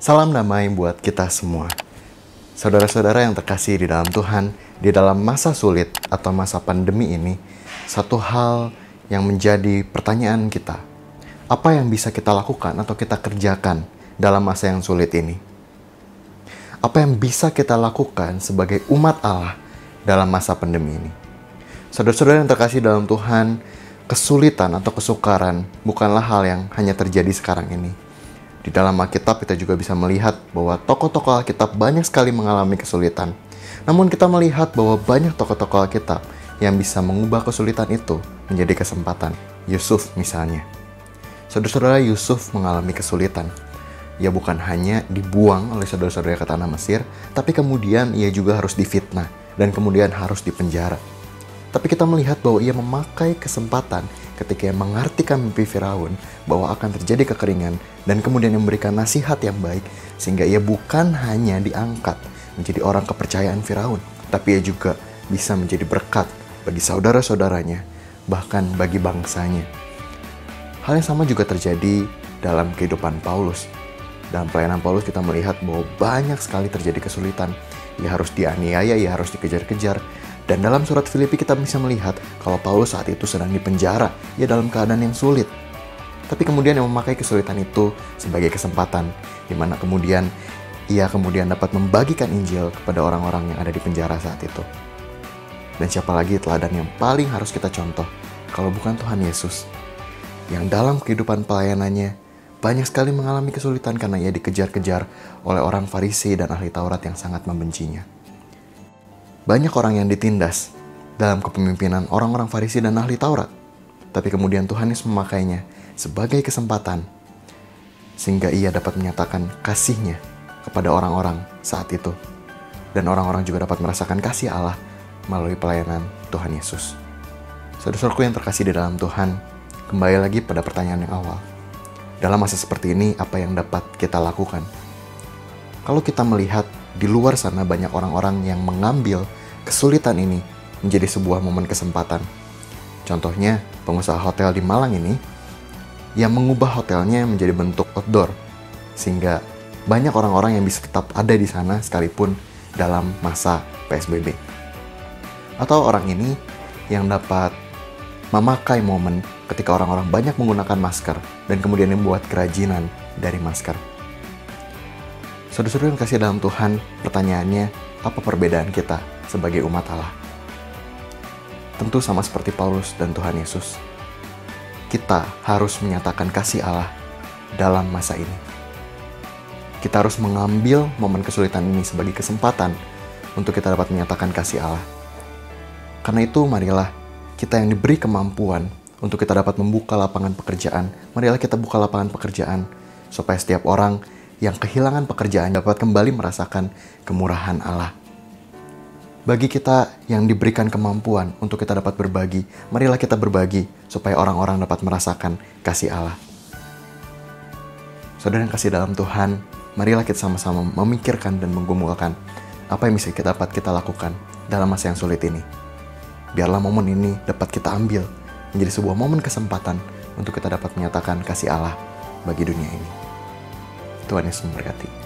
Salam damai buat kita semua. Saudara-saudara yang terkasih di dalam Tuhan, di dalam masa sulit atau masa pandemi ini, satu hal yang menjadi pertanyaan kita, apa yang bisa kita lakukan atau kita kerjakan dalam masa yang sulit ini? Apa yang bisa kita lakukan sebagai umat Allah dalam masa pandemi ini? Saudara-saudara yang terkasih dalam Tuhan, kesulitan atau kesukaran bukanlah hal yang hanya terjadi sekarang ini. Di dalam Alkitab kita juga bisa melihat bahwa tokoh-tokoh Alkitab banyak sekali mengalami kesulitan. Namun kita melihat bahwa banyak tokoh-tokoh Alkitab yang bisa mengubah kesulitan itu menjadi kesempatan. Yusuf misalnya. Saudara-saudara, Yusuf mengalami kesulitan. Ia bukan hanya dibuang oleh saudara-saudara ke tanah Mesir, tapi kemudian ia juga harus difitnah dan kemudian harus dipenjara. Tapi kita melihat bahwa ia memakai kesempatan ketika ia mengartikan mimpi Firaun bahwa akan terjadi kekeringan dan kemudian memberikan nasihat yang baik sehingga ia bukan hanya diangkat menjadi orang kepercayaan Firaun, tapi ia juga bisa menjadi berkat bagi saudara-saudaranya, bahkan bagi bangsanya. Hal yang sama juga terjadi dalam kehidupan Paulus. Dalam pelayanan Paulus kita melihat bahwa banyak sekali terjadi kesulitan. Ia harus dianiaya, ia harus dikejar-kejar. Dan dalam surat Filipi kita bisa melihat kalau Paulus saat itu sedang dipenjara, ia dalam keadaan yang sulit. Tapi kemudian yang memakai kesulitan itu sebagai kesempatan, di mana kemudian ia dapat membagikan Injil kepada orang-orang yang ada di penjara saat itu. Dan siapa lagi teladan yang paling harus kita contoh kalau bukan Tuhan Yesus, yang dalam kehidupan pelayanannya banyak sekali mengalami kesulitan karena ia dikejar-kejar oleh orang Farisi dan ahli Taurat yang sangat membencinya. Banyak orang yang ditindas dalam kepemimpinan orang-orang Farisi dan ahli Taurat. Tapi kemudian Tuhan Yesus memakainya sebagai kesempatan sehingga ia dapat menyatakan kasih-Nya kepada orang-orang saat itu. Dan orang-orang juga dapat merasakan kasih Allah melalui pelayanan Tuhan Yesus. Saudara-saudaraku yang terkasih di dalam Tuhan, kembali lagi pada pertanyaan yang awal. Dalam masa seperti ini, apa yang dapat kita lakukan? Kalau kita melihat di luar sana banyak orang-orang yang mengambil kesulitan ini menjadi sebuah momen kesempatan. Contohnya, pengusaha hotel di Malang ini yang mengubah hotelnya menjadi bentuk outdoor sehingga banyak orang-orang yang bisa tetap ada di sana sekalipun dalam masa PSBB. Atau orang ini yang dapat memakai momen ketika orang-orang banyak menggunakan masker dan kemudian membuat kerajinan dari masker. Saudara-saudara yang kasih dalam Tuhan, pertanyaannya, apa perbedaan kita sebagai umat Allah? Tentu sama seperti Paulus dan Tuhan Yesus. Kita harus menyatakan kasih Allah dalam masa ini. Kita harus mengambil momen kesulitan ini sebagai kesempatan untuk kita dapat menyatakan kasih Allah. Karena itu, marilah kita yang diberi kemampuan untuk kita dapat membuka lapangan pekerjaan, marilah kita buka lapangan pekerjaan supaya setiap orang yang kehilangan pekerjaan dapat kembali merasakan kemurahan Allah. Bagi kita yang diberikan kemampuan untuk kita dapat berbagi, marilah kita berbagi supaya orang-orang dapat merasakan kasih Allah. Saudara yang kasih dalam Tuhan, marilah kita sama-sama memikirkan dan menggumulkan apa yang bisa dapat kita lakukan dalam masa yang sulit ini. Biarlah momen ini dapat kita ambil menjadi sebuah momen kesempatan untuk kita dapat menyatakan kasih Allah bagi dunia ini. Tuhan Yesus memberkati.